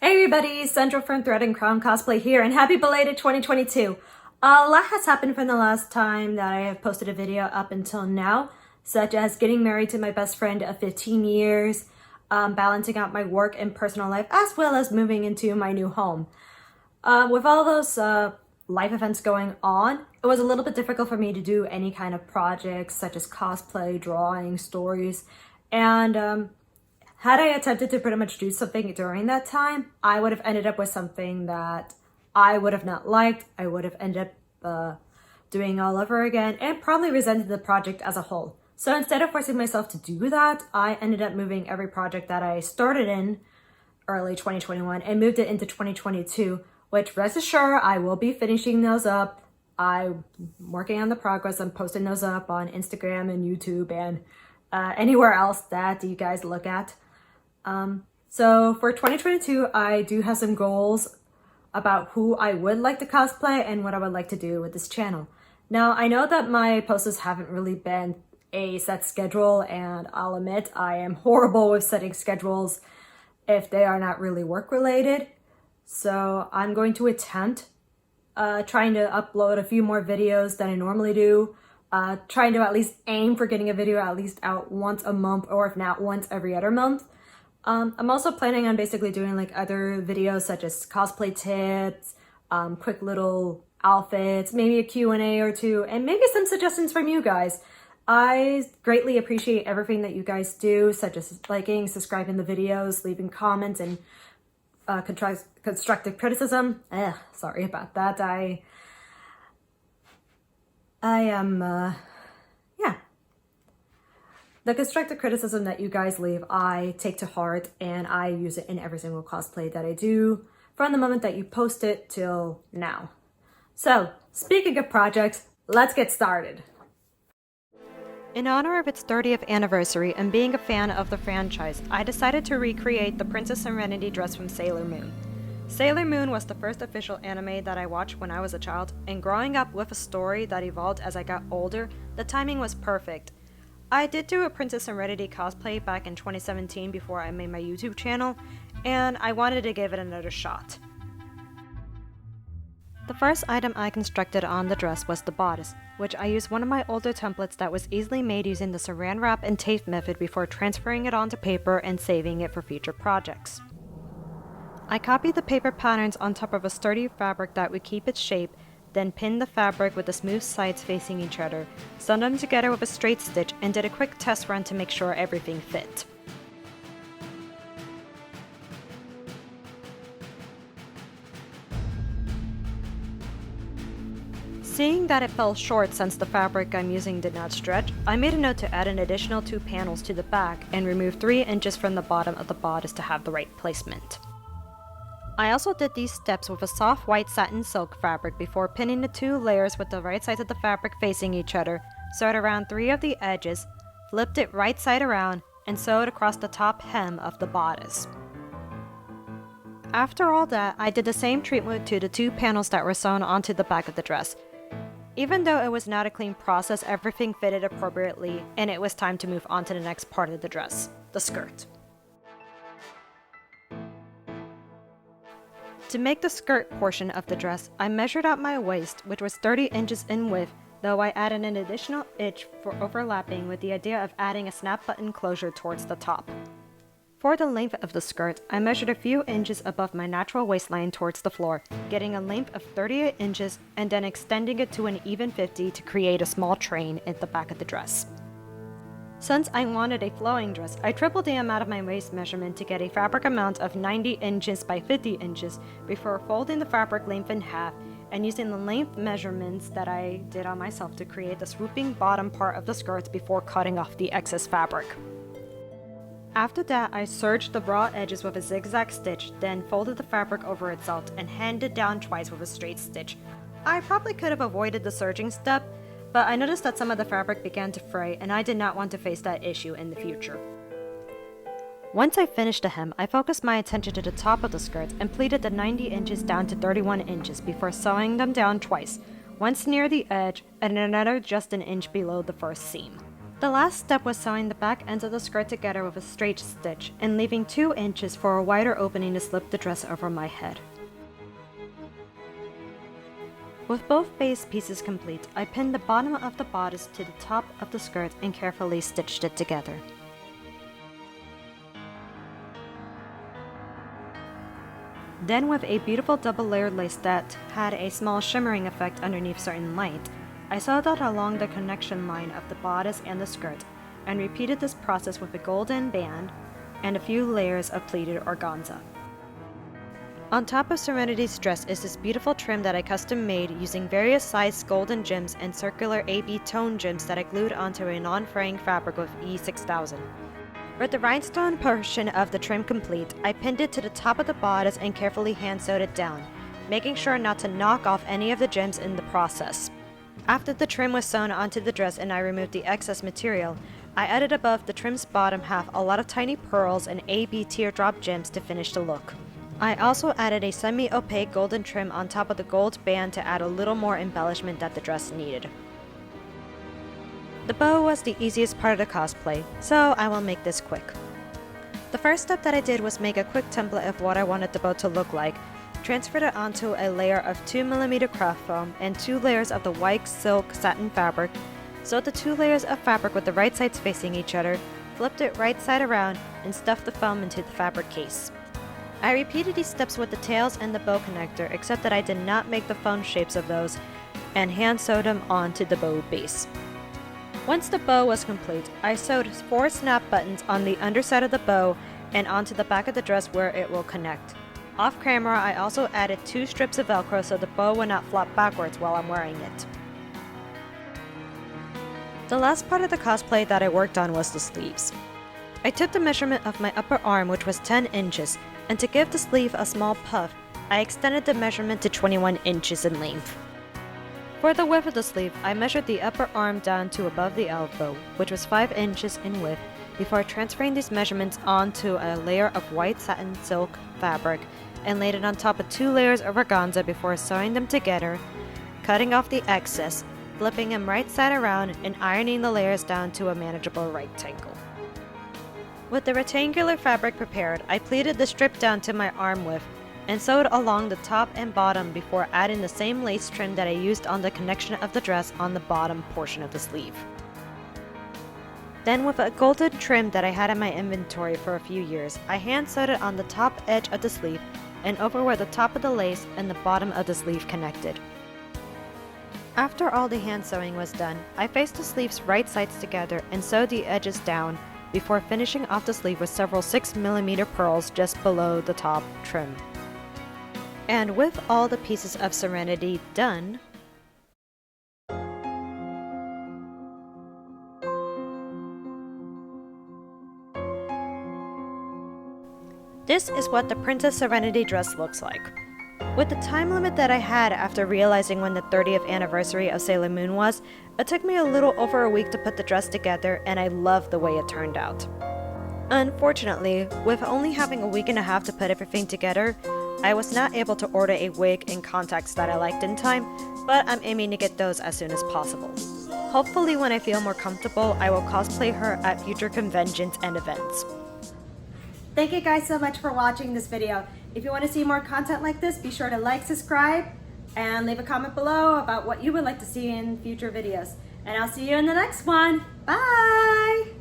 Hey everybody, Central from Thread and Crown Cosplay here, and happy belated 2022. A lot has happened from the last time that I have posted a video up until now, such as getting married to my best friend of 15 years, balancing out my work and personal life, as well as moving into my new home. With all those life events going on, it was a little bit difficult for me to do any kind of projects such as cosplay, drawing, stories, and had I attempted to pretty much do something during that time, I would have ended up with something that I would have not liked. I would have ended up doing all over again and probably resented the project as a whole. So instead of forcing myself to do that, I ended up moving every project that I started in early 2021 and moved it into 2022, which rest assured, I will be finishing those up. I'm working on the progress. I'm posting those up on Instagram and YouTube and anywhere else that you guys look at. So for 2022, I do have some goals about who I would like to cosplay and what I would like to do with this channel. Now, I know that my posts haven't really been a set schedule, and I'll admit I am horrible with setting schedules if they are not really work related. So I'm going to attempt trying to upload a few more videos than I normally do. Trying to at least aim for getting a video at least out once a month, or if not once every other month. I'm also planning on basically doing like other videos such as cosplay tips, quick little outfits, maybe a Q&A or two, and maybe some suggestions from you guys. I greatly appreciate everything that you guys do, such as liking, subscribing the videos, leaving comments, and constructive criticism. Sorry about that. I am, The constructive criticism that you guys leave, I take to heart, and I use it in every single cosplay that I do from the moment that you post it till now. So, speaking of projects, let's get started. In honor of its 30th anniversary and being a fan of the franchise, I decided to recreate the Princess Serenity dress from Sailor Moon. Sailor Moon was the first official anime that I watched when I was a child, and growing up with a story that evolved as I got older, the timing was perfect. I did do a Princess Serenity cosplay back in 2017 before I made my YouTube channel, and I wanted to give it another shot. The first item I constructed on the dress was the bodice, which I used one of my older templates that was easily made using the saran wrap and tape method before transferring it onto paper and saving it for future projects. I copied the paper patterns on top of a sturdy fabric that would keep its shape, then pinned the fabric with the smooth sides facing each other, sewn them together with a straight stitch, and did a quick test run to make sure everything fit. Seeing that it fell short since the fabric I'm using did not stretch, I made a note to add an additional 2 panels to the back and remove 3 inches from the bottom of the bodice to have the right placement. I also did these steps with a soft white satin silk fabric before pinning the 2 layers with the right sides of the fabric facing each other, sewed around 3 of the edges, flipped it right side around, and sewed across the top hem of the bodice. After all that, I did the same treatment to the 2 panels that were sewn onto the back of the dress. Even though it was not a clean process, everything fitted appropriately, and it was time to move on to the next part of the dress, the skirt. To make the skirt portion of the dress, I measured out my waist, which was 30 inches in width, though I added an additional inch for overlapping with the idea of adding a snap button closure towards the top. For the length of the skirt, I measured a few inches above my natural waistline towards the floor, getting a length of 38 inches and then extending it to an even 50 to create a small train at the back of the dress. Since I wanted a flowing dress, I tripled the amount of my waist measurement to get a fabric amount of 90 inches by 50 inches before folding the fabric length in half and using the length measurements that I did on myself to create the swooping bottom part of the skirt before cutting off the excess fabric. After that, I serged the raw edges with a zigzag stitch, then folded the fabric over itself and handed down twice with a straight stitch. I probably could have avoided the serging step, but I noticed that some of the fabric began to fray, and I did not want to face that issue in the future. Once I finished the hem, I focused my attention to the top of the skirt and pleated the 90 inches down to 31 inches before sewing them down twice, once near the edge and another just an inch below the first seam. The last step was sewing the back ends of the skirt together with a straight stitch and leaving 2 inches for a wider opening to slip the dress over my head. With both base pieces complete, I pinned the bottom of the bodice to the top of the skirt and carefully stitched it together. Then, with a beautiful double-layered lace that had a small shimmering effect underneath certain light, I sewed that along the connection line of the bodice and the skirt, and repeated this process with a golden band and a few layers of pleated organza. On top of Serenity's dress is this beautiful trim that I custom made using various sized golden gems and circular AB tone gems that I glued onto a non-fraying fabric with E6000. With the rhinestone portion of the trim complete, I pinned it to the top of the bodice and carefully hand sewed it down, making sure not to knock off any of the gems in the process. After the trim was sewn onto the dress and I removed the excess material, I added above the trim's bottom half a lot of tiny pearls and AB teardrop gems to finish the look. I also added a semi-opaque golden trim on top of the gold band to add a little more embellishment that the dress needed. The bow was the easiest part of the cosplay, so I will make this quick. The first step that I did was make a quick template of what I wanted the bow to look like, transferred it onto a layer of 2mm craft foam and 2 layers of the white silk satin fabric, sewed the 2 layers of fabric with the right sides facing each other, flipped it right side around, and stuffed the foam into the fabric case. I repeated these steps with the tails and the bow connector, except that I did not make the foam shapes of those, and hand sewed them onto the bow base. Once the bow was complete, I sewed 4 snap buttons on the underside of the bow and onto the back of the dress where it will connect. Off camera, I also added 2 strips of Velcro so the bow would not flop backwards while I'm wearing it. The last part of the cosplay that I worked on was the sleeves. I took the measurement of my upper arm, which was 10 inches, and to give the sleeve a small puff, I extended the measurement to 21 inches in length. For the width of the sleeve, I measured the upper arm down to above the elbow, which was 5 inches in width, before transferring these measurements onto a layer of white satin silk fabric and laid it on top of 2 layers of organza before sewing them together, cutting off the excess, flipping them right side around, and ironing the layers down to a manageable rectangle. With the rectangular fabric prepared, I pleated the strip down to my arm width and sewed along the top and bottom before adding the same lace trim that I used on the connection of the dress on the bottom portion of the sleeve. Then, with a golden trim that I had in my inventory for a few years, I hand sewed it on the top edge of the sleeve and over where the top of the lace and the bottom of the sleeve connected. After all the hand sewing was done, I faced the sleeves right sides together and sewed the edges down before finishing off the sleeve with several 6mm pearls just below the top trim. And with all the pieces of Serenity done, this is what the Princess Serenity dress looks like. With the time limit that I had after realizing when the 30th anniversary of Sailor Moon was, it took me a little over a week to put the dress together, and I love the way it turned out. Unfortunately, with only having a week and a half to put everything together, I was not able to order a wig and contacts that I liked in time, but I'm aiming to get those as soon as possible. Hopefully when I feel more comfortable, I will cosplay her at future conventions and events. Thank you guys so much for watching this video. If you want to see more content like this, be sure to like, subscribe, and leave a comment below about what you would like to see in future videos. And I'll see you in the next one. Bye!